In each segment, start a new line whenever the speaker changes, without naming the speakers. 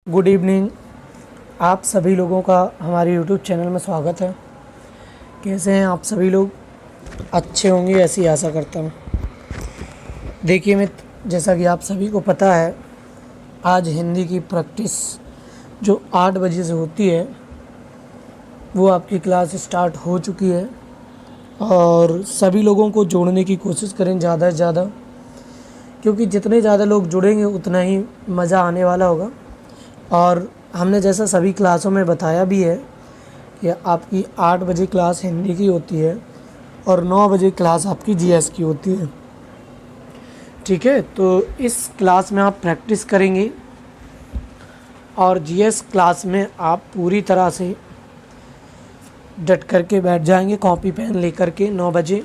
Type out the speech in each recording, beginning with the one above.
Good evening. आप सभी लोगों का हमारे यूट्यूब चैनल में स्वागत है। कैसे हैं आप सभी लोग? अच्छे होंगे ऐसी आशा करता हूँ। देखिए मित्र, जैसा कि आप सभी को पता है, आज हिंदी की प्रैक्टिस जो 8 बजे से होती है वो आपकी क्लास स्टार्ट हो चुकी है और सभी लोगों को जोड़ने की कोशिश करें ज़्यादा से ज़्यादा, क्योंकि जितने ज़्यादा लोग जुड़ेंगे उतना ही मज़ा आने वाला होगा। और हमने जैसा सभी क्लासों में बताया भी है कि आपकी 8 बजे क्लास हिंदी की होती है और 9 बजे क्लास आपकी जीएस की होती है। ठीक है, तो इस क्लास में आप प्रैक्टिस करेंगे और जीएस क्लास में आप पूरी तरह से डट करके बैठ जाएंगे, कॉपी पेन लेकर के 9 बजे।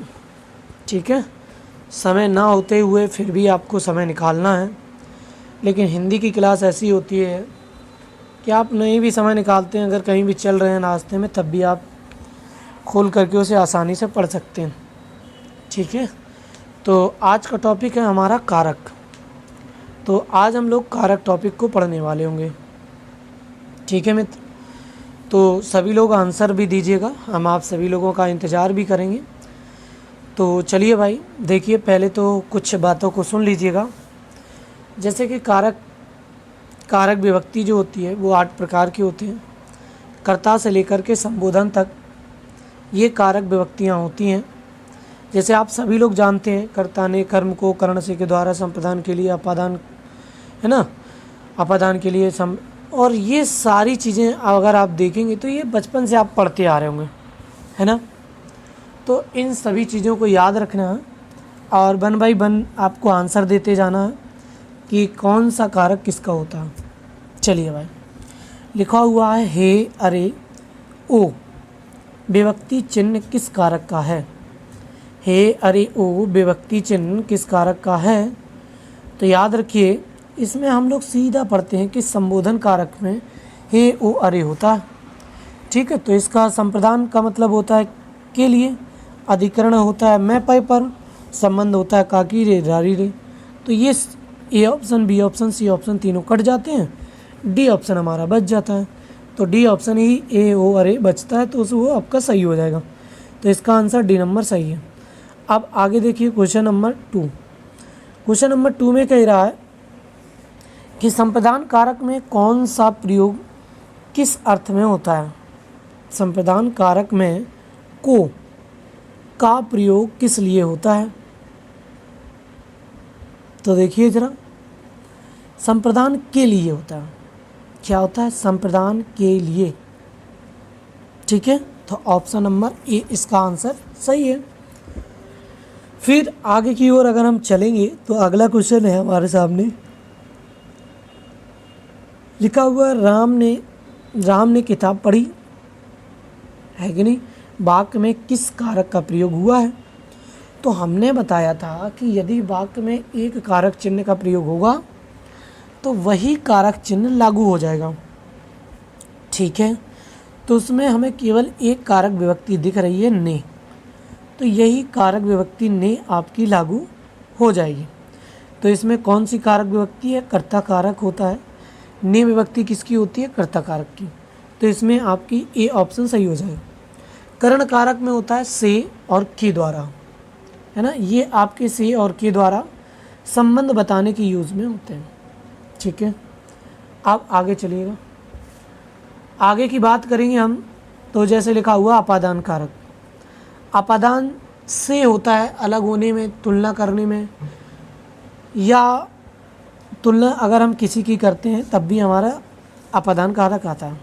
ठीक है, समय ना होते हुए फिर भी आपको समय निकालना है। लेकिन हिंदी की क्लास ऐसी होती है कि आप नहीं भी समय निकालते हैं, अगर कहीं भी चल रहे हैं रास्ते में, तब भी आप खोल करके उसे आसानी से पढ़ सकते हैं। ठीक है, तो आज का टॉपिक है हमारा कारक। तो आज हम लोग कारक टॉपिक को पढ़ने वाले होंगे। ठीक है मित्र, तो सभी लोग आंसर भी दीजिएगा, हम आप सभी लोगों का इंतज़ार भी करेंगे। तो चलिए भाई, देखिए पहले तो कुछ बातों को सुन लीजिएगा। जैसे कि कारक विभक्ति जो होती है वो 8 प्रकार की होती हैं। कर्ता से लेकर के संबोधन तक ये कारक विभक्तियाँ होती हैं। जैसे आप सभी लोग जानते हैं, कर्ता ने कर्म को करण से के द्वारा संप्रदान के लिए अपादान, है ना, अपादान के लिए और ये सारी चीज़ें अगर आप देखेंगे तो ये बचपन से आप पढ़ते आ रहे होंगे, है ना। तो इन सभी चीज़ों को याद रखना है और 1 बाय 1 आपको आंसर देते जाना है कि कौन सा कारक किसका होता है। चलिए भाई, लिखा हुआ है हे, अरे, ओ विभक्ति चिन्ह किस कारक का है? हे, अरे, ओ विभक्ति चिन्ह किस कारक का है? तो याद रखिए, इसमें हम लोग सीधा पढ़ते हैं कि संबोधन कारक में हे, ओ, अरे होता है। ठीक है, तो इसका संप्रदान का मतलब होता है के लिए, अधिकरण होता है मैं पय पर, संबंध होता है काकी रे रारी रे। तो ये A option, B option, C option तीनों कट जाते हैं, डी ऑप्शन हमारा बच जाता है। तो डी ऑप्शन ही ए, ओ, अरे बचता है, तो वो आपका सही हो जाएगा। तो इसका आंसर डी नंबर सही है। अब आगे देखिए क्वेश्चन नंबर 2। क्वेश्चन नंबर 2 में कह रहा है कि संप्रदान कारक में कौन सा प्रयोग किस अर्थ में होता है? संप्रदान कारक में को का प्रयोग किस लिए होता है? तो देखिए जरा, संप्रदान के लिए होता है। क्या होता है? संप्रदान के लिए। ठीक है, तो ऑप्शन नंबर ए इसका आंसर सही है। फिर आगे की ओर अगर हम चलेंगे तो अगला क्वेश्चन है हमारे सामने, लिखा हुआ राम ने किताब पढ़ी, है कि नहीं? वाक्य में किस कारक का प्रयोग हुआ है? तो हमने बताया था कि यदि वाक्य में एक कारक चिन्ह का प्रयोग होगा तो वही कारक चिन्ह लागू हो जाएगा। ठीक है, तो उसमें हमें केवल एक कारक विभक्ति दिख रही है, ने। तो यही कारक विभक्ति ने आपकी लागू हो जाएगी। तो इसमें कौन सी कारक विभक्ति है? कर्ता कारक होता है। ने विभक्ति किसकी होती है? कर्ता कारक की। तो इसमें आपकी ए ऑप्शन सही हो जाएगा। करण कारक में होता है से और के द्वारा, है ना। ये आपके से और के द्वारा संबंध बताने के यूज में होते हैं। ठीक है, अब आगे चलिएगा, आगे की बात करेंगे हम। तो जैसे लिखा हुआ अपादान कारक, अपादान से होता है अलग होने में, तुलना करने में, या तुलना अगर हम किसी की करते हैं तब भी हमारा अपादान कारक आता है।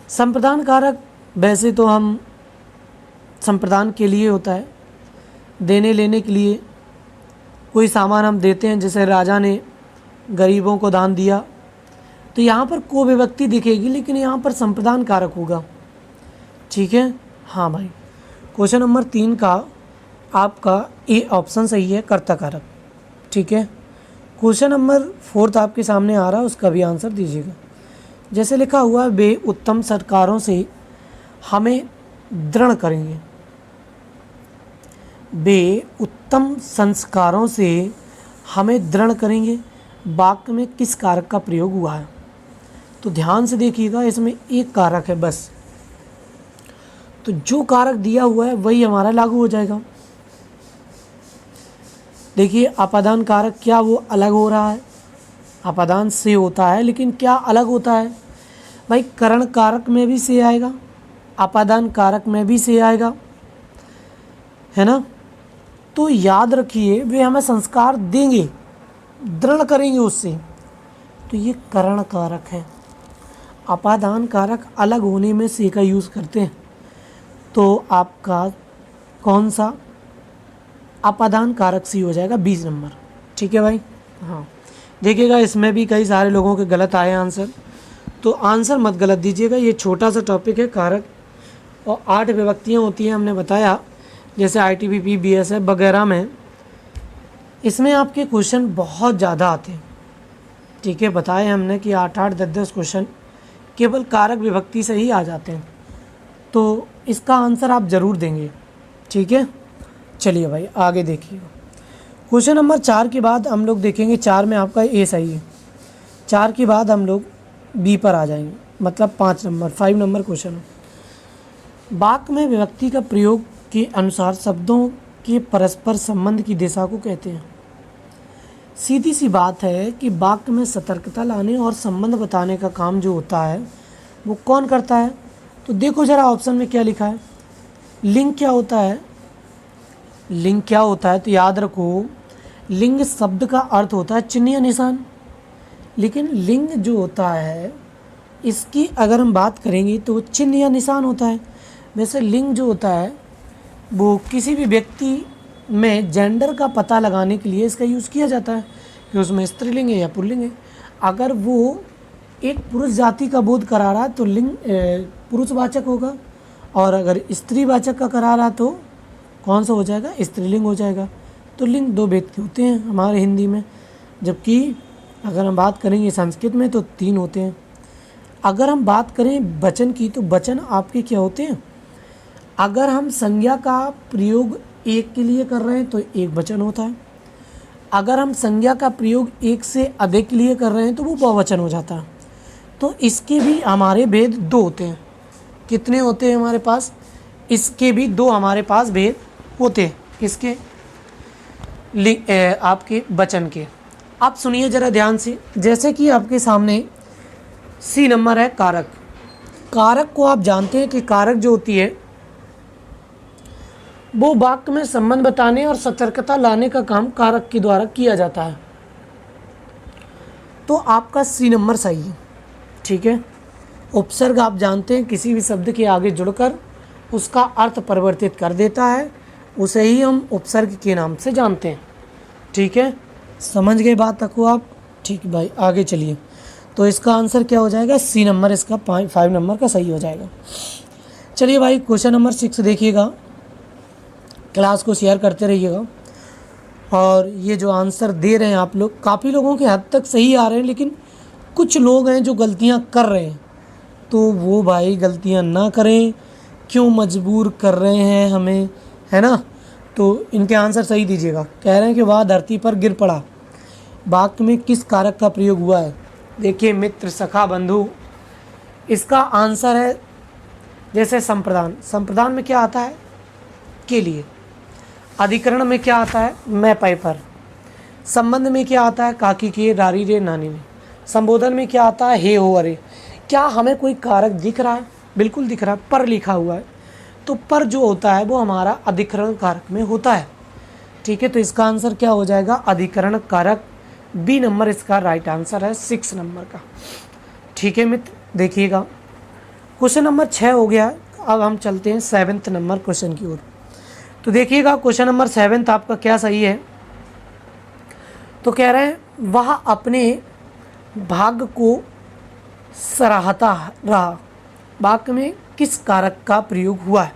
संप्रदान कारक वैसे तो हम संप्रदान के लिए होता है, देने लेने के लिए। कोई सामान हम देते हैं, जैसे राजा ने गरीबों को दान दिया, तो यहाँ पर को विभक्ति दिखेगी लेकिन यहाँ पर संप्रदान कारक होगा। ठीक है, हाँ भाई, क्वेश्चन नंबर 3 का आपका ए ऑप्शन सही है, कर्ता कारक। ठीक है, क्वेश्चन नंबर 4 आपके सामने आ रहा है, उसका भी आंसर दीजिएगा। जैसे लिखा हुआ है, वे उत्तम संस्कारों से हमें दृढ़ करेंगे। वे उत्तम संस्कारों से हमें दृढ़ करेंगे। वाक्य में किस कारक का प्रयोग हुआ है। तो ध्यान से देखिएगा, इसमें एक कारक है बस, तो जो कारक दिया हुआ है वही हमारा लागू हो जाएगा। देखिए अपादान कारक क्या वो अलग हो रहा है, अपादान से होता है लेकिन क्या अलग होता है भाई, करण कारक में भी से आएगा, अपादान कारक में भी से आएगा, है ना। तो याद रखिए वे हमें संस्कार देंगे, दृढ़ करेंगे उससे, तो ये करण कारक है। अपादान कारक अलग होने में से का यूज़ करते हैं, तो आपका कौन सा अपादान कारक सी हो जाएगा 20 नंबर। ठीक है भाई। हाँ देखिएगा, इसमें भी कई सारे लोगों के गलत आए आंसर, तो आंसर मत गलत दीजिएगा। ये छोटा सा टॉपिक है कारक, और 8 विभक्तियाँ होती हैं हमने बताया, जैसे ITBP BSF वगैरह में। इसमें आपके क्वेश्चन बहुत ज़्यादा आते हैं। ठीक है, बताए हमने कि 8-8 10-10 क्वेश्चन केवल कारक विभक्ति से ही आ जाते हैं, तो इसका आंसर आप ज़रूर देंगे। ठीक है, चलिए भाई आगे देखिएगा। क्वेश्चन नंबर 4 के बाद हम लोग देखेंगे, 4 में आपका ए सही है, 4 के बाद हम लोग बी पर आ जाएंगे, मतलब 5 नंबर क्वेश्चन है। वाक्य में विभक्ति का प्रयोग के अनुसार शब्दों के परस्पर संबंध की दिशा को कहते हैं। सीधी सी बात है कि वाक्य में सतर्कता लाने और संबंध बताने का काम जो होता है वो कौन करता है। तो देखो ज़रा ऑप्शन में क्या लिखा है, लिंग क्या होता है। लिंग क्या होता है तो याद रखो, लिंग शब्द का अर्थ होता है चिन्ह या निशान, लेकिन लिंग जो होता है इसकी अगर हम बात करेंगे तो चिन्ह या निशान होता है। वैसे लिंग जो होता है वो किसी भी व्यक्ति में जेंडर का पता लगाने के लिए इसका यूज़ किया जाता है कि उसमें स्त्रीलिंग है या पुल्लिंग है। अगर वो एक पुरुष जाति का बोध करा रहा है तो लिंग पुरुषवाचक होगा, और अगर स्त्रीवाचक का करा रहा तो कौन सा हो जाएगा, स्त्रीलिंग हो जाएगा। तो लिंग 2 भेद के होते हैं हमारे हिंदी में, जबकि अगर हम बात करेंगे संस्कृत में तो 3 होते हैं। अगर हम बात करें वचन की तो वचन आपके क्या होते हैं, अगर हम संज्ञा का प्रयोग एक के लिए कर रहे हैं तो एक वचन होता है, अगर हम संज्ञा का प्रयोग एक से अधिक के लिए कर रहे हैं तो वो बहुवचन हो जाता है। तो इसके भी हमारे भेद 2 होते हैं। कितने होते हैं हमारे पास, इसके भी 2 हमारे पास भेद होते हैं, किसके, आपके वचन के। आप सुनिए ज़रा ध्यान से, जैसे कि आपके सामने सी नंबर है कारक। कारक को आप जानते हैं कि कारक जो होती है वो वाक्य में संबंध बताने और सतर्कता लाने का काम कारक के द्वारा किया जाता है। तो आपका सी नंबर सही है। ठीक है, उपसर्ग आप जानते हैं किसी भी शब्द के आगे जुड़कर उसका अर्थ परिवर्तित कर देता है, उसे ही हम उपसर्ग के नाम से जानते हैं। ठीक है, समझ गए बात तक को आप। ठीक है भाई आगे चलिए। तो इसका आंसर क्या हो जाएगा, सी नंबर इसका 5 नंबर का सही हो जाएगा। चलिए भाई क्वेश्चन नंबर 6 देखिएगा, क्लास को शेयर करते रहिएगा। और ये जो आंसर दे रहे हैं आप लोग, काफ़ी लोगों के हद तक सही आ रहे हैं, लेकिन कुछ लोग हैं जो गलतियां कर रहे हैं, तो वो भाई गलतियां ना करें, क्यों मजबूर कर रहे हैं हमें, है ना। तो इनके आंसर सही दीजिएगा। कह रहे हैं कि वह धरती पर गिर पड़ा, वाक्य में किस कारक का प्रयोग हुआ है। देखिए मित्र, सखा, बंधु, इसका आंसर है जैसे संप्रदान। संप्रदान में क्या आता है, के लिए। अधिकरण में क्या आता है, मैं पै पर। संबंध में क्या आता है, काकी के, रारी रे, नानी ने। संबोधन में क्या आता है, हे हो अरे। क्या हमें कोई कारक दिख रहा है, बिल्कुल दिख रहा है, पर लिखा हुआ है। तो पर जो होता है वो हमारा अधिकरण कारक में होता है। ठीक है, तो इसका आंसर क्या हो जाएगा, अधिकरण कारक। बी नंबर इसका राइट आंसर है 6 नंबर का। ठीक है मित्र, देखिएगा क्वेश्चन नंबर 6 हो गया। अब हम चलते हैं 7 नंबर क्वेश्चन की ओर। तो देखिएगा क्वेश्चन नंबर 7 आपका क्या सही है। तो कह रहे हैं वह अपने भाग को सराहता रहा, वाक्य में किस कारक का प्रयोग हुआ है।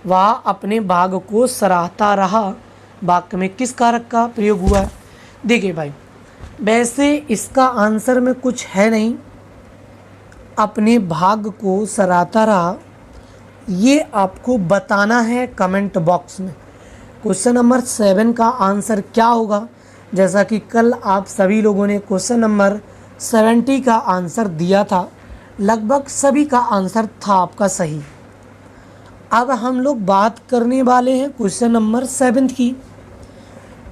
वह अपने भाग को सराहता रहा, वाक्य में किस कारक का प्रयोग हुआ है। देखिए भाई, वैसे इसका आंसर में कुछ है नहीं, अपने भाग को सराहता रहा, ये आपको बताना है कमेंट बॉक्स में। क्वेश्चन नंबर 7 का आंसर क्या होगा जैसा कि कल आप सभी लोगों ने क्वेश्चन नंबर 70 का आंसर दिया था, लगभग सभी का आंसर था आपका सही। अब हम लोग बात करने वाले हैं क्वेश्चन नंबर 7 की।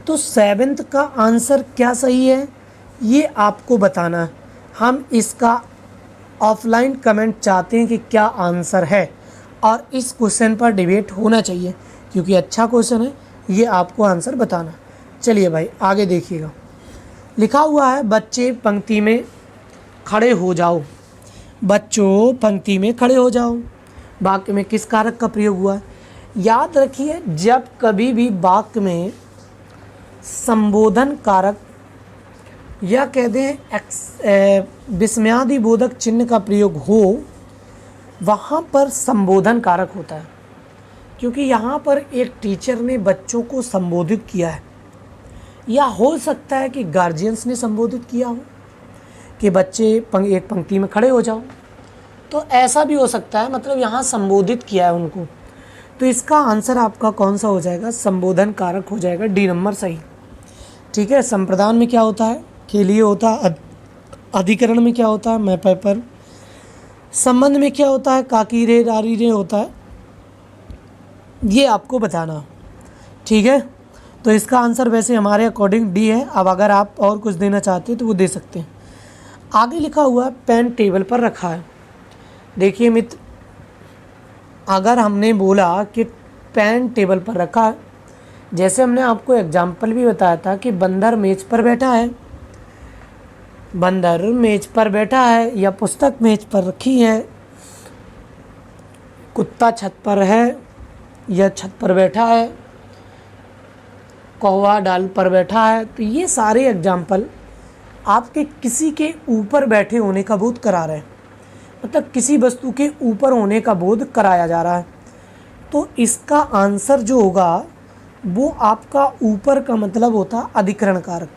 तो 7 का आंसर क्या सही है ये आपको बताना है। हम इसका ऑफलाइन कमेंट चाहते हैं कि क्या आंसर है, और इस क्वेश्चन पर डिबेट होना चाहिए क्योंकि अच्छा क्वेश्चन है, ये आपको आंसर बताना। चलिए भाई आगे देखिएगा। लिखा हुआ है बच्चे पंक्ति में खड़े हो जाओ। बच्चों पंक्ति में खड़े हो जाओ। वाक्य में किस कारक का प्रयोग हुआ है? याद रखिए, जब कभी भी वाक्य में संबोधन कारक या कह दें विस्मयादि बोधक चिन्ह का प्रयोग हो, वहाँ पर संबोधन कारक होता है। क्योंकि यहाँ पर एक टीचर ने बच्चों को संबोधित किया है, या हो सकता है कि गार्जियंस ने संबोधित किया हो कि बच्चे एक पंक्ति में खड़े हो जाओ, तो ऐसा भी हो सकता है, मतलब यहाँ संबोधित किया है उनको। तो इसका आंसर आपका कौन सा हो जाएगा? संबोधन कारक हो जाएगा, डी नंबर सही। ठीक है। संप्रदान में क्या होता है? के लिए होता है। अधिकरण में क्या होता है? मैं पेपर। संबंध में क्या होता है? काकी रे रारी रे होता है। ये आपको बताना। ठीक है। तो इसका आंसर वैसे हमारे अकॉर्डिंग डी है। अब अगर आप और कुछ देना चाहते हैं तो वो दे सकते हैं। आगे लिखा हुआ है पेन टेबल पर रखा है। देखिए मित्र, अगर हमने बोला कि पेन टेबल पर रखा है, जैसे हमने आपको एग्जाम्पल भी बताया था कि बंदर मेज पर बैठा है, बंदर मेज पर बैठा है, या पुस्तक मेज पर रखी है, कुत्ता छत पर है या छत पर बैठा है, कौवा डाल पर बैठा है। तो ये सारे एग्जाम्पल आपके किसी के ऊपर बैठे होने का बोध करा रहे हैं, मतलब किसी वस्तु के ऊपर होने का बोध कराया जा रहा है। तो इसका आंसर जो होगा वो आपका ऊपर का मतलब होता अधिकरण कारक,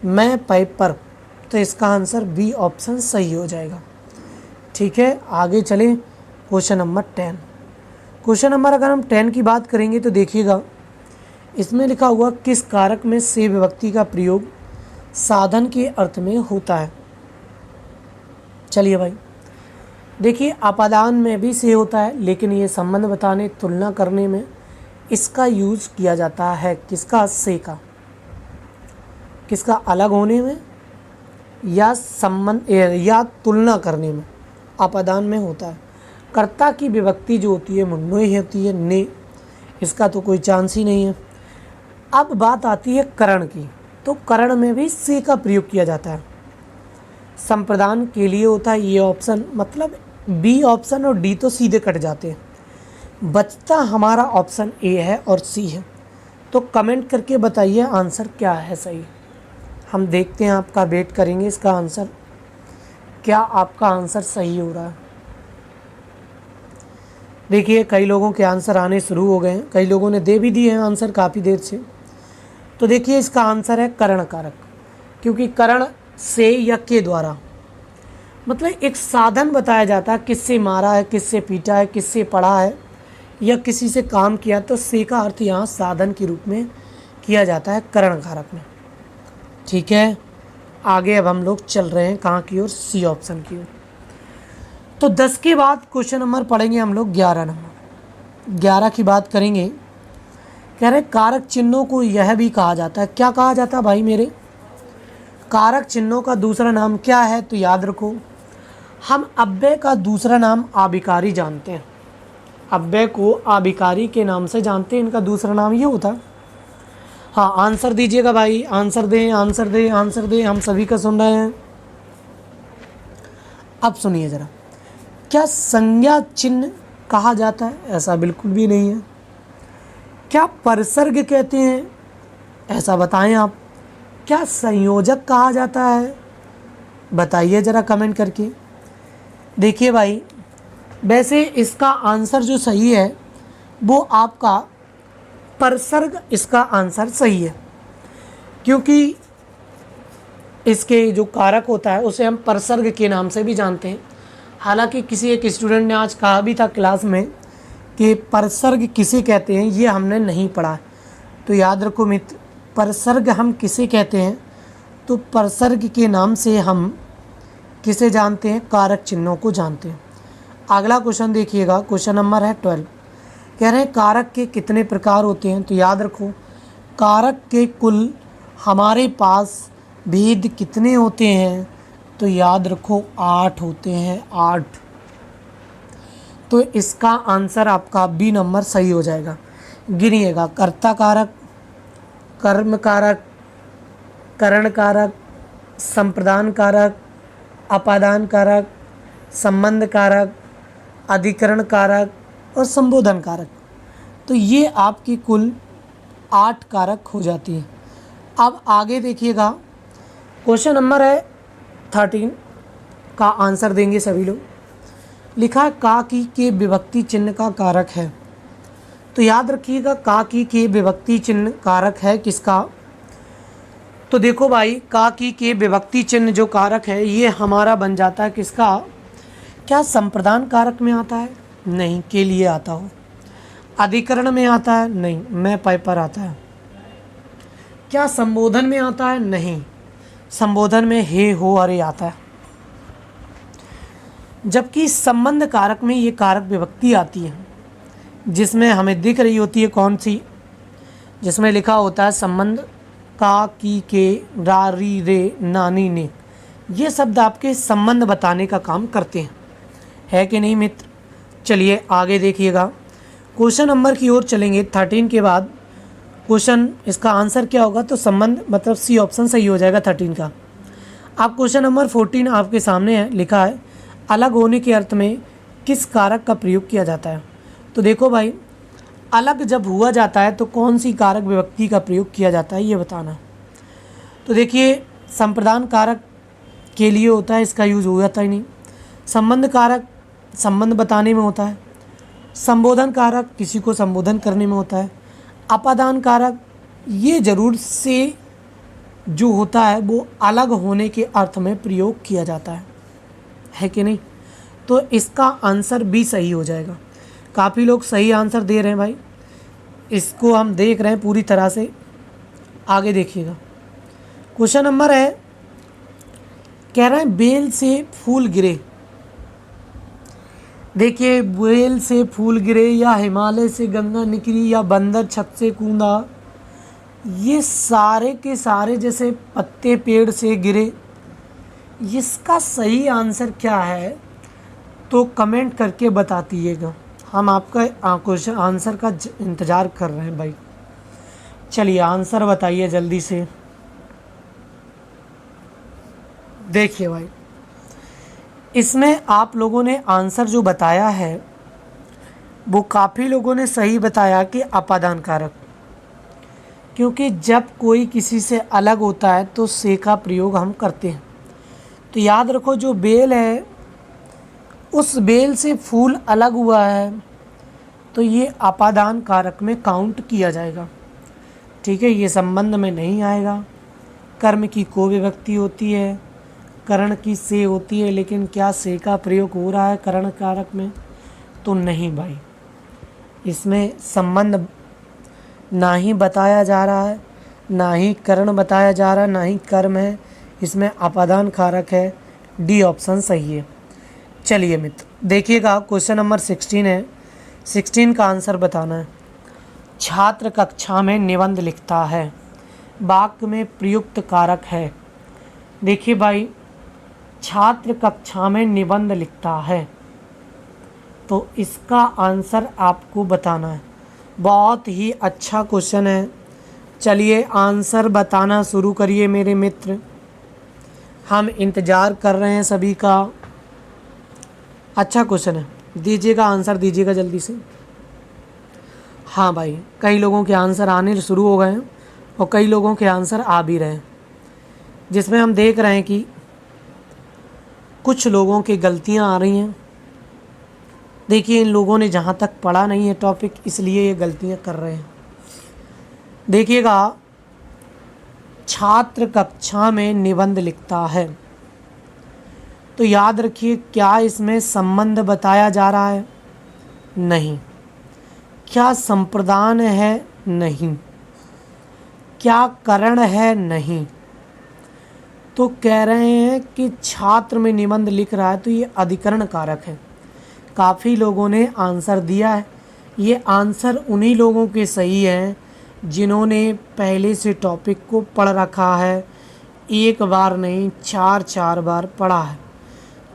मैं पाइप पर। तो इसका आंसर बी ऑप्शन सही हो जाएगा। ठीक है। आगे चलें क्वेश्चन नंबर 10। क्वेश्चन नंबर अगर हम 10 की बात करेंगे तो देखिएगा, इसमें लिखा हुआ किस कारक में से विभक्ति का प्रयोग साधन के अर्थ में होता है? चलिए भाई देखिए, अपादान में भी से होता है, लेकिन ये संबंध बताने तुलना करने में इसका यूज़ किया जाता है। किसका? से का। किसका? अलग होने में या संबंध या तुलना करने में अपादान में होता है। कर्ता की विभक्ति जो होती है मुन्नो ही होती है, ने। इसका तो कोई चांस ही नहीं है। अब बात आती है करण की, तो करण में भी से का प्रयोग किया जाता है। संप्रदान के लिए होता है ये ऑप्शन, मतलब बी ऑप्शन और डी तो सीधे कट जाते हैं। बचता हमारा ऑप्शन ए है और सी है। तो कमेंट करके बताइए आंसर क्या है सही। हम देखते हैं, आपका वेट करेंगे इसका आंसर, क्या आपका आंसर सही हो रहा है। देखिए कई लोगों के आंसर आने शुरू हो गए हैं, कई लोगों ने दे भी दिए हैं आंसर काफ़ी देर से। तो देखिए इसका आंसर है करण कारक, क्योंकि करण से या के द्वारा, मतलब एक साधन बताया जाता है, किससे मारा है, किससे पीटा है, किससे पढ़ा है, या किसी से काम किया। तो से का अर्थ यहाँ साधन के रूप में किया जाता है करण कारक में। ठीक है। आगे अब हम लोग चल रहे हैं कहाँ की ओर? सी ऑप्शन की ओर। तो 10 के बाद क्वेश्चन नंबर पढ़ेंगे हम लोग 11 नंबर। 11 की बात करेंगे। कह रहे कारक चिन्हों को यह भी कहा जाता है। क्या कहा जाता है भाई मेरे? कारक चिन्हों का दूसरा नाम क्या है? तो याद रखो, हम अव्यय का दूसरा नाम आभिकारी जानते हैं। अव्यय को आभिकारी के नाम से जानते हैं, इनका दूसरा नाम ये होता है। हाँ, आंसर दीजिएगा भाई, आंसर दें, आंसर दें, आंसर दें, हम सभी का सुन रहे हैं। अब सुनिए ज़रा, क्या संज्ञा चिन्ह कहा जाता है? ऐसा बिल्कुल भी नहीं है। क्या परसर्ग कहते हैं? ऐसा बताएं आप। क्या संयोजक कहा जाता है? बताइए ज़रा कमेंट करके। देखिए भाई, वैसे इसका आंसर जो सही है वो आपका परसर्ग, इसका आंसर सही है, क्योंकि इसके जो कारक होता है उसे हम परसर्ग के नाम से भी जानते हैं। हालांकि किसी एक स्टूडेंट ने आज कहा भी था क्लास में कि परसर्ग किसे कहते हैं, ये हमने नहीं पढ़ा। तो याद रखो मित्र, परसर्ग हम किसे कहते हैं? तो परसर्ग के नाम से हम किसे जानते हैं? कारक चिन्हों को जानते हैं। अगला क्वेश्चन देखिएगा, क्वेश्चन नंबर है 12। कह रहे हैं कारक के कितने प्रकार होते हैं? तो याद रखो, कारक के कुल हमारे पास भेद कितने होते हैं? तो याद रखो 8 होते हैं, 8। तो इसका आंसर आपका बी नंबर सही हो जाएगा। गिनिएगा, कर्ता कारक, कर्म कारक, करण कारक, संप्रदान कारक, अपादान कारक, संबंध कारक, अधिकरण कारक और संबोधन कारक। तो ये आपकी कुल 8 कारक हो जाती हैं। अब आगे देखिएगा, क्वेश्चन नंबर है 13 का आंसर देंगे सभी लोग। लिखा है का की के विभक्ति चिन्ह का कारक है। तो याद रखिएगा, का की के विभक्ति चिन्ह कारक है किसका? तो देखो भाई, का की के विभक्ति चिन्ह जो कारक है ये हमारा बन जाता है किसका? क्या संप्रदान कारक में आता है? नहीं, के लिए आता हो। अधिकरण में आता है? नहीं, मैं पै पर आता है। क्या संबोधन में आता है? नहीं, संबोधन में हे हो अरे आता है। जबकि संबंध कारक में ये कारक विभक्ति आती है, जिसमें हमें दिख रही होती है कौन सी? जिसमें लिखा होता है संबंध, का की के, रा री रे नानी ने। ये शब्द आपके संबंध बताने का काम करते हैं, है कि नहीं मित्र? चलिए आगे देखिएगा, क्वेश्चन नंबर की ओर चलेंगे। 13 के बाद क्वेश्चन, इसका आंसर क्या होगा? तो संबंध, मतलब सी ऑप्शन सही हो जाएगा 13 का। अब क्वेश्चन नंबर 14 आपके सामने है। लिखा है अलग होने के अर्थ में किस कारक का प्रयोग किया जाता है? तो देखो भाई, अलग जब हुआ जाता है तो कौन सी कारक विभक्ति का प्रयोग किया जाता है ये बताना। तो देखिए, संप्रदान कारक के लिए होता है, इसका यूज हो जाता ही नहीं। संबंध कारक संबंध बताने में होता है। संबोधन कारक किसी को संबोधन करने में होता है। अपादान कारक ये जरूर से जो होता है वो अलग होने के अर्थ में प्रयोग किया जाता है कि नहीं? तो इसका आंसर भी सही हो जाएगा। काफ़ी लोग सही आंसर दे रहे हैं भाई, इसको हम देख रहे हैं पूरी तरह से। आगे देखिएगा, क्वेश्चन नंबर है, कह रहे हैं बेल से फूल गिरे। देखिए, बेल से फूल गिरे या हिमालय से गंगा निकली या बंदर छत से कूदा, ये सारे के सारे जैसे पत्ते पेड़ से गिरे। इसका सही आंसर क्या है तो कमेंट करके बता दीजिएगा। हम आपका क्वेश्चन आंसर का इंतज़ार कर रहे हैं भाई। चलिए आंसर बताइए जल्दी से। देखिए भाई, इसमें आप लोगों ने आंसर जो बताया है वो काफ़ी लोगों ने सही बताया कि अपादान कारक, क्योंकि जब कोई किसी से अलग होता है तो से का प्रयोग हम करते हैं। तो याद रखो, जो बेल है उस बेल से फूल अलग हुआ है तो ये अपादान कारक में काउंट किया जाएगा। ठीक है, ये संबंध में नहीं आएगा। कर्म की को विभक्ति होती है, करण की से होती है, लेकिन क्या से का प्रयोग हो रहा है करण कारक में? तो नहीं भाई, इसमें संबंध ना ही बताया जा रहा है, ना ही करण बताया जा रहा है, ना ही कर्म है, इसमें अपादान कारक है। डी ऑप्शन सही है। चलिए मित्र देखिएगा, क्वेश्चन नंबर 16 है। 16 का आंसर बताना है। छात्र कक्षा में निबंध लिखता है, वाक्य में प्रयुक्त कारक है। देखिए भाई, छात्र कक्षा में निबंध लिखता है, तो इसका आंसर आपको बताना है। बहुत ही अच्छा क्वेश्चन है। चलिए आंसर बताना शुरू करिए मेरे मित्र, हम इंतज़ार कर रहे हैं सभी का। अच्छा क्वेश्चन है, दीजिएगा आंसर, दीजिएगा जल्दी से। हाँ भाई, कई लोगों के आंसर आने शुरू हो गए हैं और कई लोगों के आंसर आ भी रहे हैं, जिसमें हम देख रहे हैं कि कुछ लोगों की गलतियां आ रही हैं। देखिए, इन लोगों ने जहाँ तक पढ़ा नहीं है टॉपिक, इसलिए ये गलतियां कर रहे हैं। देखिएगा, छात्र कक्षा में निबंध लिखता है, तो याद रखिए क्या इसमें संबंध बताया जा रहा है? नहीं। क्या संप्रदान है? नहीं। क्या कारण है नहीं? तो कह रहे हैं कि छात्र में निबंध लिख रहा है तो ये अधिकरण कारक है। काफ़ी लोगों ने आंसर दिया है। ये आंसर उन्हीं लोगों के सही हैं जिन्होंने पहले से टॉपिक को पढ़ रखा है, एक बार नहीं 4 बार पढ़ा है।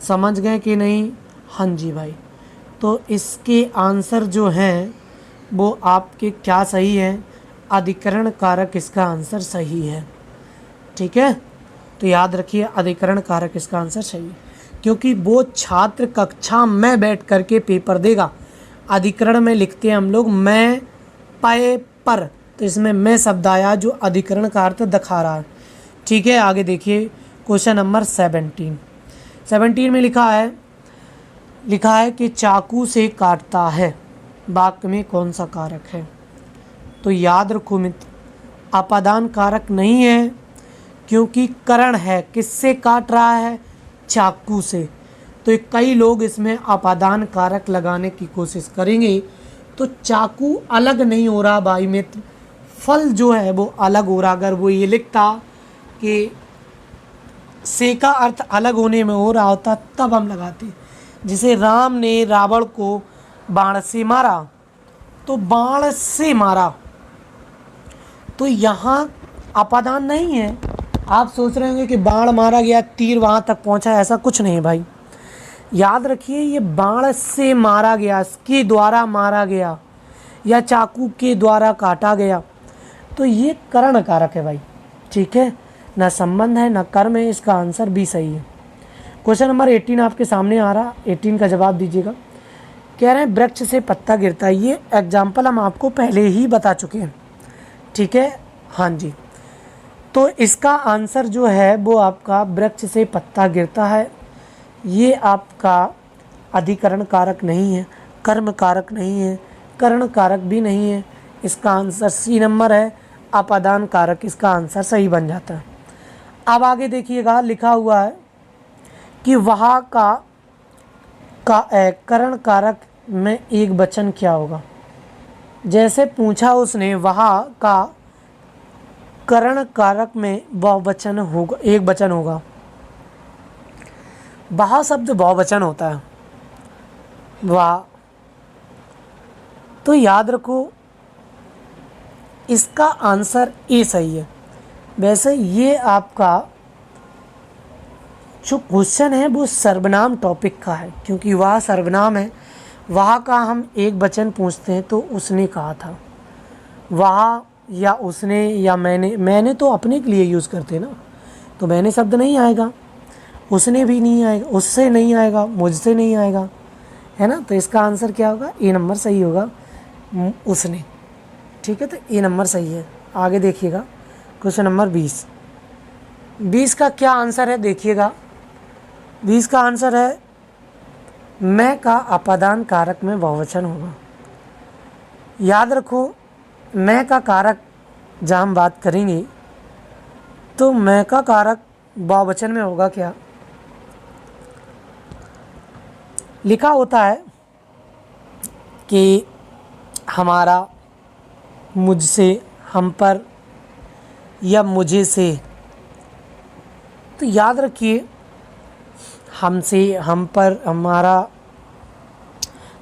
समझ गए कि नहीं? हाँ जी भाई। तो इसके आंसर जो हैं वो आपके क्या सही हैं? अधिकरण कारक इसका आंसर सही है। ठीक है, तो याद रखिए अधिकरण कारक इसका आंसर सही है, क्योंकि वो छात्र कक्षा में बैठ करके पेपर देगा। अधिकरण में लिखते हैं हम लोग मैं पय पर, तो इसमें मैं शब्द आया जो अधिकरण का अर्थ दिखा रहा है। ठीक है, आगे देखिए क्वेश्चन नंबर 17 में लिखा है कि चाकू से काटता है, वाक्य में कौन सा कारक है? तो याद रखो मित्र, अपादान कारक नहीं है, क्योंकि करण है। किससे काट रहा है? चाकू से। तो कई लोग इसमें अपादान कारक लगाने की कोशिश करेंगे, तो चाकू अलग नहीं हो रहा भाई मित्र, फल जो है वो अलग हो रहा। अगर वो ये लिखता कि से का अर्थ अलग होने में हो रहा होता तब हम लगाते। जैसे राम ने रावण को बाण से मारा, तो बाण से मारा, तो यहाँ अपादान नहीं है। आप सोच रहे होंगे कि बाण मारा गया, तीर वहाँ तक पहुँचा, ऐसा कुछ नहीं भाई। याद रखिए ये बाण से मारा गया, इसके द्वारा मारा गया या चाकू के द्वारा काटा गया, तो ये करण कारक है भाई। ठीक है, ना संबंध है ना कर्म है, इसका आंसर भी सही है। क्वेश्चन नंबर 18 आपके सामने आ रहा, 18 का जवाब दीजिएगा। कह रहे हैं वृक्ष से पत्ता गिरता है। ये एग्जाम्पल हम आपको पहले ही बता चुके हैं। ठीक है, हाँ जी। तो इसका आंसर जो है वो आपका वृक्ष से पत्ता गिरता है, ये आपका अधिकरण कारक नहीं है, कर्म कारक नहीं है, करण कारक भी नहीं है। इसका आंसर सी नंबर है, अपादान कारक इसका आंसर सही बन जाता है। अब आगे देखिएगा, लिखा हुआ है कि वहाँ का करण कारक में एक वचन क्या होगा? जैसे पूछा उसने, वहाँ का करण कारक में बहुवचन होगा, एक वचन होगा। वह शब्द बहुवचन होता है, वाह। तो याद रखो इसका आंसर ए सही है। वैसे ये आपका जो क्वेश्चन है वो सर्वनाम टॉपिक का है, क्योंकि वह सर्वनाम है। वह का हम एक वचन पूछते हैं तो उसने कहा था, वह या उसने या मैंने तो अपने के लिए यूज़ करते हैं ना, तो मैंने शब्द नहीं आएगा, उसने भी नहीं आएगा, उससे नहीं आएगा, मुझसे नहीं आएगा, है ना। तो इसका आंसर क्या होगा? ए नंबर सही होगा, उसने। ठीक है, तो ए नंबर सही है। आगे देखिएगा क्वेश्चन नंबर 20 का क्या आंसर है देखिएगा। 20 का आंसर है मैं का अपादान कारक में बहुवचन होगा। याद रखो मैं का कारक जहाँ हम बात करेंगे तो मैं का कारक बहुवचन में होगा क्या? लिखा होता है कि हमारा, मुझसे, हम पर या मुझे से। तो याद रखिए हमसे, हम पर, हमारा,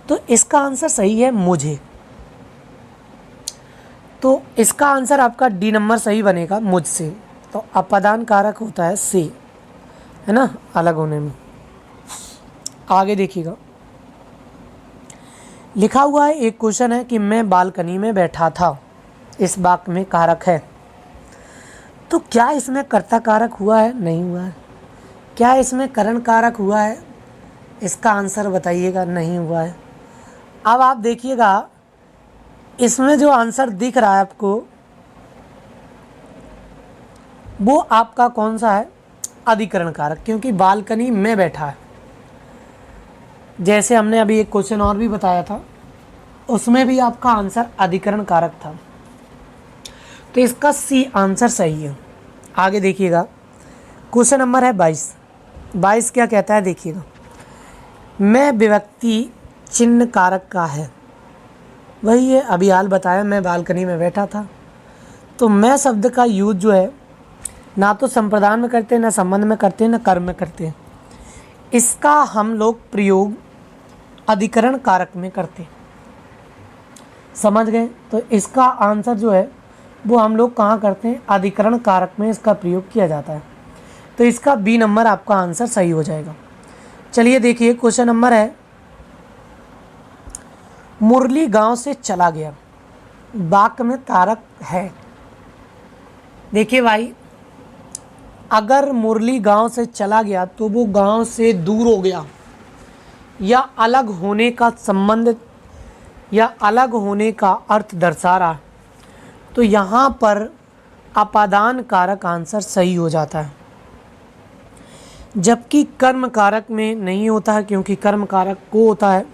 तो इसका आंसर सही है मुझे। तो इसका आंसर आपका डी नंबर सही बनेगा, मुझसे। तो अपादान कारक होता है से, है ना, अलग होने में। आगे देखिएगा, लिखा हुआ है एक क्वेश्चन है कि मैं बालकनी में बैठा था, इस वाक्य में कारक है। तो क्या इसमें कर्ता कारक हुआ है? नहीं हुआ है। क्या इसमें करण कारक हुआ है? इसका आंसर बताइएगा, नहीं हुआ है। अब आप देखिएगा इसमें जो आंसर दिख रहा है आपको वो आपका कौन सा है? अधिकरण कारक, क्योंकि बालकनी में बैठा है। जैसे हमने अभी एक क्वेश्चन और भी बताया था, उसमें भी आपका आंसर अधिकरण कारक था, तो इसका सी आंसर सही है। आगे देखिएगा क्वेश्चन नंबर है 22 क्या कहता है देखिएगा। मैं विभक्ति चिन्ह कारक का है, वही है अभी हाल बताया, मैं बालकनी में बैठा था। तो मैं शब्द का यूज जो है ना तो संप्रदान में करते हैं, ना संबंध में करते हैं, ना कर्म में करते हैं। इसका हम लोग प्रयोग अधिकरण कारक में करते हैं। समझ गए? तो इसका आंसर जो है वो हम लोग कहाँ करते हैं? अधिकरण कारक में इसका प्रयोग किया जाता है। तो इसका बी नंबर आपका आंसर सही हो जाएगा। चलिए देखिए, क्वेश्चन नंबर है, मुरली गांव से चला गया, वाक्य में कारक है। देखिए भाई, अगर मुरली गांव से चला गया तो वो गांव से दूर हो गया या अलग होने का संबंध या अलग होने का अर्थ दर्शा रहा, तो यहाँ पर अपादान कारक आंसर सही हो जाता है। जबकि कर्म कारक में नहीं होता है, क्योंकि कर्म कारक को होता है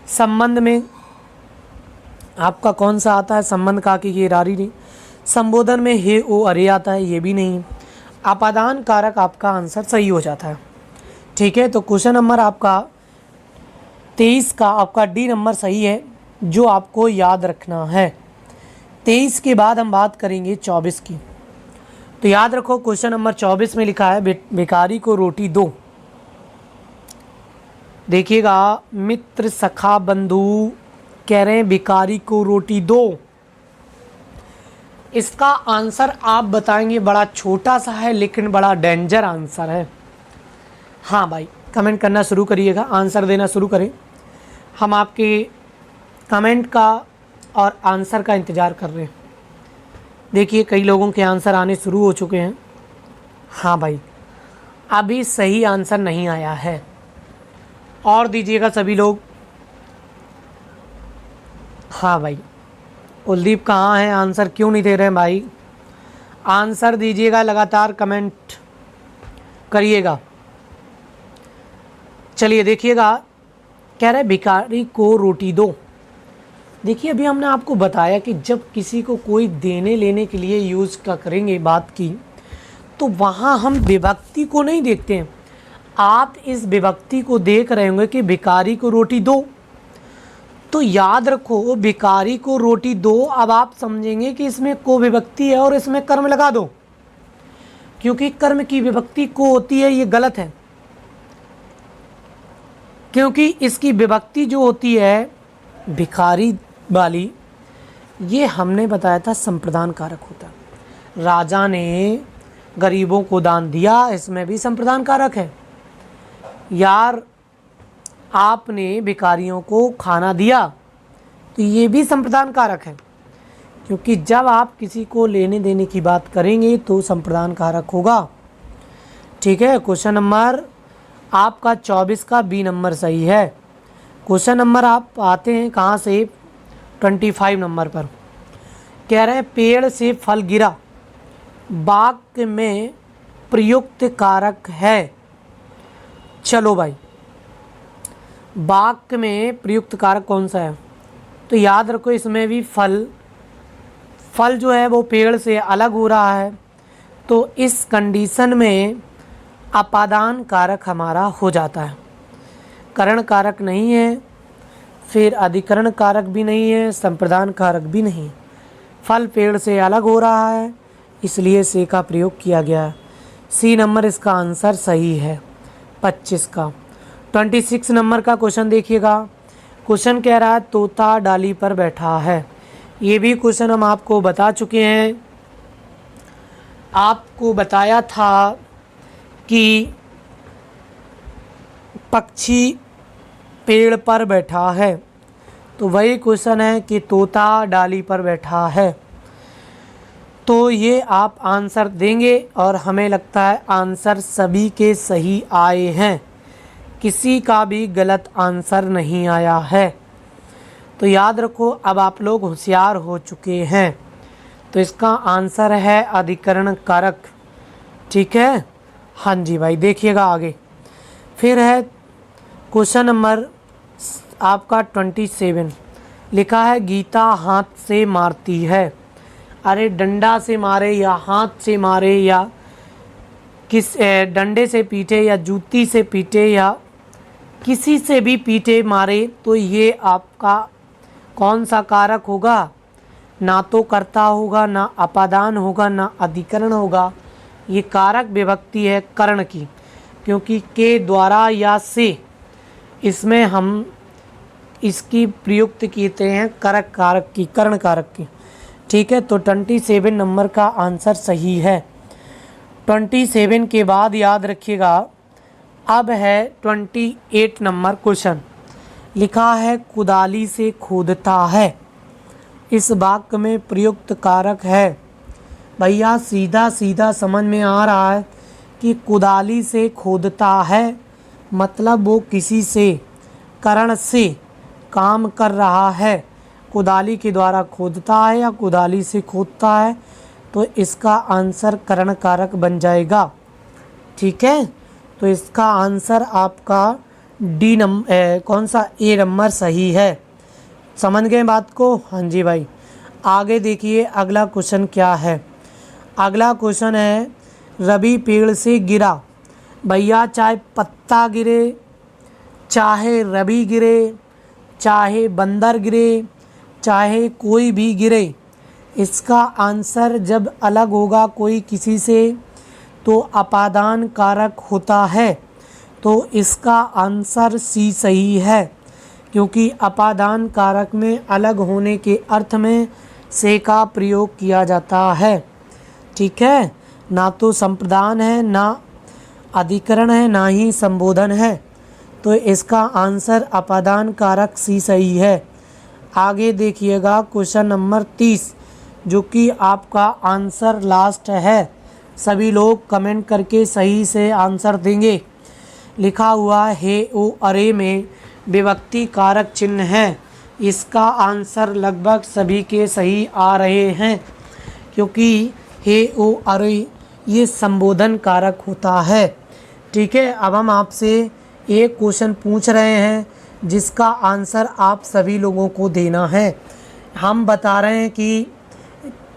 संबंध में। आपका कौन सा आता है? संबंध का कि ये रारी नहीं। संबोधन में हे ओ अरे आता है, ये भी नहीं। अपादान कारक आपका आंसर सही हो जाता है। ठीक है, तो क्वेश्चन नंबर आपका 23 का आपका डी नंबर सही है, जो आपको याद रखना है। 23 के बाद हम बात करेंगे 24 की। तो याद रखो, क्वेश्चन नंबर 24 में लिखा है भिखारी को रोटी दो। देखिएगा, मित्र सखा बंधु कह रहे हैं भिखारी को रोटी दो। इसका आंसर आप बताएंगे, बड़ा छोटा सा है लेकिन बड़ा डेंजर आंसर है। हाँ भाई, कमेंट करना शुरू करिएगा, आंसर देना शुरू करें। हम आपके कमेंट का और आंसर का इंतज़ार कर रहे हैं। देखिए, कई लोगों के आंसर आने शुरू हो चुके हैं। हाँ भाई, अभी सही आंसर नहीं आया है, और दीजिएगा सभी लोग। हाँ भाई, कुलदीप कहाँ हैं? आंसर क्यों नहीं दे रहे हैं भाई? आंसर दीजिएगा, लगातार कमेंट करिएगा। चलिए देखिएगा, कह रहे भिखारी को रोटी दो। देखिए, अभी हमने आपको बताया कि जब किसी को कोई देने लेने के लिए यूज़ का करेंगे बात की, तो वहाँ हम विभक्ति को नहीं देखते हैं। आप इस विभक्ति को देख रहे होंगे कि भिखारी को रोटी दो, तो याद रखो भिखारी को रोटी दो। अब आप समझेंगे कि इसमें को विभक्ति है और इसमें कर्म लगा दो, क्योंकि कर्म की विभक्ति को होती है, ये गलत है। क्योंकि इसकी विभक्ति जो होती है भिखारी वाली, ये हमने बताया था संप्रदान कारक होता है। राजा ने गरीबों को दान दिया, इसमें भी संप्रदान कारक है। यार, आपने भिखारियों को खाना दिया, तो ये भी संप्रदान कारक है, क्योंकि जब आप किसी को लेने देने की बात करेंगे तो संप्रदान कारक होगा। ठीक है, क्वेश्चन नंबर आपका 24 का बी नंबर सही है। क्वेश्चन नंबर आप आते हैं कहाँ से? 25 नंबर पर। कह रहे हैं पेड़ से फल गिरा, वाक्य में प्रयुक्त कारक है। चलो भाई, वाक्य में प्रयुक्त कारक कौन सा है? तो याद रखो, इसमें भी फल जो है वो पेड़ से अलग हो रहा है, तो इस कंडीशन में अपादान कारक हमारा हो जाता है। करण कारक नहीं है, फिर अधिकरण कारक भी नहीं है, संप्रदान कारक भी नहीं। फल पेड़ से अलग हो रहा है, इसलिए से का प्रयोग किया गया है। सी नंबर इसका आंसर सही है 25 का। 26 नंबर का क्वेश्चन देखिएगा। क्वेश्चन कह रहा है तोता डाली पर बैठा है। ये भी क्वेश्चन हम आपको बता चुके हैं। आपको बताया था कि पक्षी पेड़ पर बैठा है, तो वही क्वेश्चन है कि तोता डाली पर बैठा है। तो ये आप आंसर देंगे, और हमें लगता है आंसर सभी के सही आए हैं, किसी का भी गलत आंसर नहीं आया है। तो याद रखो, अब आप लोग होशियार हो चुके हैं। तो इसका आंसर है अधिकरण कारक। ठीक है, हाँ जी भाई। देखिएगा आगे, फिर है क्वेश्चन नंबर आपका 27। लिखा है गीता हाथ से मारती है। अरे डंडा से मारे या हाथ से मारे या किस डंडे से पीटे या जूती से पीटे या किसी से भी पीटे मारे, तो ये आपका कौन सा कारक होगा? ना तो कर्ता होगा, ना अपादान होगा, ना अधिकरण होगा। ये कारक विभक्ति है कर्ण की, क्योंकि के द्वारा या से इसमें हम इसकी प्रयुक्त कहते हैं करक कारक की, कर्ण कारक की। ठीक है, तो 27 नंबर का आंसर सही है। 27 के बाद याद रखिएगा अब है 28 नंबर क्वेश्चन। लिखा है कुदाली से खोदता है। इस वाक्य में प्रयुक्त कारक है। भैया सीधा सीधा समझ में आ रहा है कि कुदाली से खोदता है मतलब वो किसी से करण से काम कर रहा है। कुदाली के द्वारा खोदता है या कुदाली से खोदता है, तो इसका आंसर करण कारक बन जाएगा। ठीक है, तो इसका आंसर आपका डी नंबर कौन सा ए नंबर सही है। समझ गए बात को? हाँ जी भाई। आगे देखिए अगला क्वेश्चन क्या है। अगला क्वेश्चन है रवि पेड़ से गिरा। भैया चाहे पत्ता गिरे, चाहे रवि गिरे, चाहे बंदर गिरे, चाहे कोई भी गिरे, इसका आंसर जब अलग होगा कोई किसी से तो अपादान कारक होता है। तो इसका आंसर सी सही है, क्योंकि अपादान कारक में अलग होने के अर्थ में से का प्रयोग किया जाता है। ठीक है, ना तो संप्रदान है, ना अधिकरण है, ना ही संबोधन है। तो इसका आंसर अपादान कारक सी सही है। आगे देखिएगा क्वेश्चन नंबर 30, जो कि आपका आंसर लास्ट है। सभी लोग कमेंट करके सही से आंसर देंगे। लिखा हुआ है ओ अरे में विभक्ति कारक चिन्ह है। इसका आंसर लगभग सभी के सही आ रहे हैं, क्योंकि हे ओ अरे ये संबोधन कारक होता है। ठीक है, अब हम आपसे एक क्वेश्चन पूछ रहे हैं जिसका आंसर आप सभी लोगों को देना है। हम बता रहे हैं कि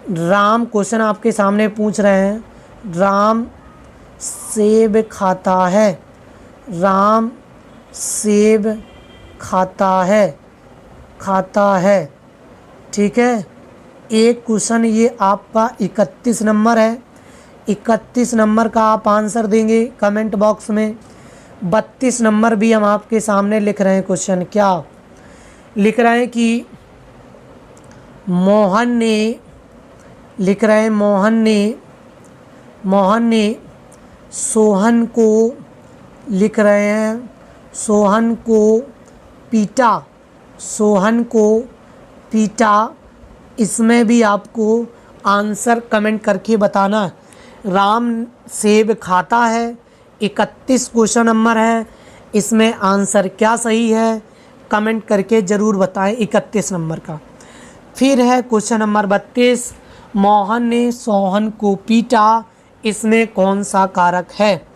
राम क्वेश्चन आपके सामने पूछ रहे हैं, राम सेब खाता है। राम सेब खाता है, खाता है। ठीक है, एक क्वेश्चन ये आपका 31 नंबर है। 31 नंबर का आप आंसर देंगे कमेंट बॉक्स में। 32 नंबर भी हम आपके सामने लिख रहे हैं। क्वेश्चन क्या लिख रहे हैं कि मोहन ने, लिख रहे हैं मोहन ने सोहन को, लिख रहे हैं सोहन को पीटा, सोहन को पीटा। इसमें भी आपको आंसर कमेंट करके बताना। राम सेब खाता है, 31 क्वेश्चन नंबर है। इसमें आंसर क्या सही है कमेंट करके ज़रूर बताएं 31 नंबर का। फिर है क्वेश्चन नंबर 32, मोहन ने सोहन को पीटा। इसमें कौन सा कारक है?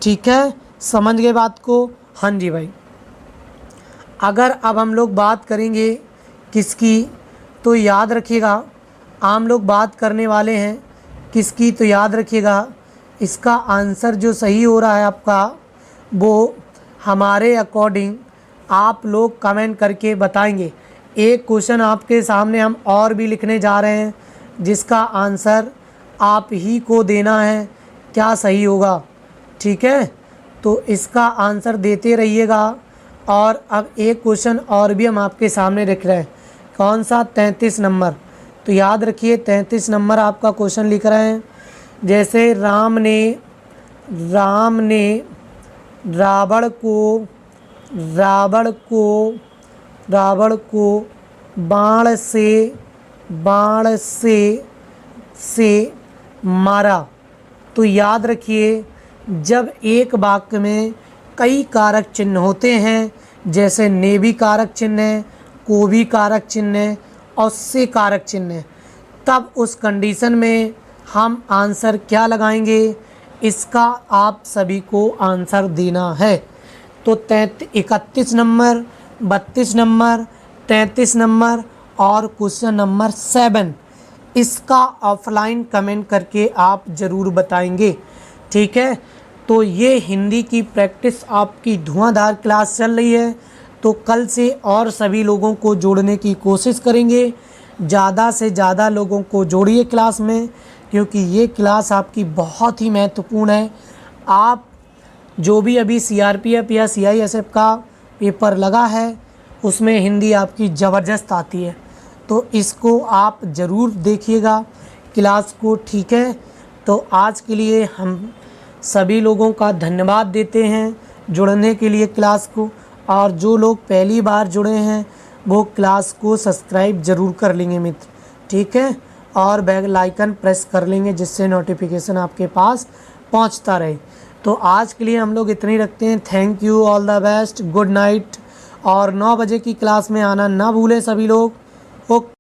ठीक है, समझ गए बात को? हाँ जी भाई। अगर अब हम लोग बात करेंगे किसकी, तो याद रखिएगा हम लोग बात करने वाले हैं किसकी, तो याद रखिएगा इसका आंसर जो सही हो रहा है आपका, वो हमारे अकॉर्डिंग आप लोग कमेंट करके बताएंगे। एक क्वेश्चन आपके सामने हम और भी लिखने जा रहे हैं जिसका आंसर आप ही को देना है क्या सही होगा। ठीक है, तो इसका आंसर देते रहिएगा। और अब एक क्वेश्चन और भी हम आपके सामने लिख रहे हैं, कौन सा? 33 नंबर। तो याद रखिए 33 नंबर आपका क्वेश्चन लिख रहे हैं। जैसे राम ने रावण को बाण से मारा। तो याद रखिए जब एक वाक्य में कई कारक चिन्ह होते हैं, जैसे ने भी कारक चिन्ह है, को भी कारक चिन्ह है और से कारक चिन्ह है, तब उस कंडीशन में हम आंसर क्या लगाएंगे, इसका आप सभी को आंसर देना है। तो 31 नंबर, 32 नंबर, 33 नंबर और क्वेश्चन नंबर 7, इसका ऑफलाइन कमेंट करके आप ज़रूर बताएंगे। ठीक है, तो ये हिंदी की प्रैक्टिस आपकी धुआंधार क्लास चल रही है। तो कल से और सभी लोगों को जोड़ने की कोशिश करेंगे। ज़्यादा से ज़्यादा लोगों को जोड़िए क्लास में, क्योंकि ये क्लास आपकी बहुत ही महत्वपूर्ण है। आप जो भी अभी सीआरपीएफ या सीआईएसएफ का पेपर लगा है उसमें हिंदी आपकी ज़बरदस्त आती है, तो इसको आप ज़रूर देखिएगा क्लास को, ठीक है। तो आज के लिए हम सभी लोगों का धन्यवाद देते हैं जुड़ने के लिए क्लास को, और जो लोग पहली बार जुड़े हैं वो क्लास को सब्सक्राइब ज़रूर कर लेंगे मित्र, ठीक है, और बेल आइकन प्रेस कर लेंगे जिससे नोटिफिकेशन आपके पास पहुंचता रहे। तो आज के लिए हम लोग इतने ही रखते हैं। Thank you, all the best, good night. और 9 बजे की क्लास में आना ना भूलें सभी लोग। ओके।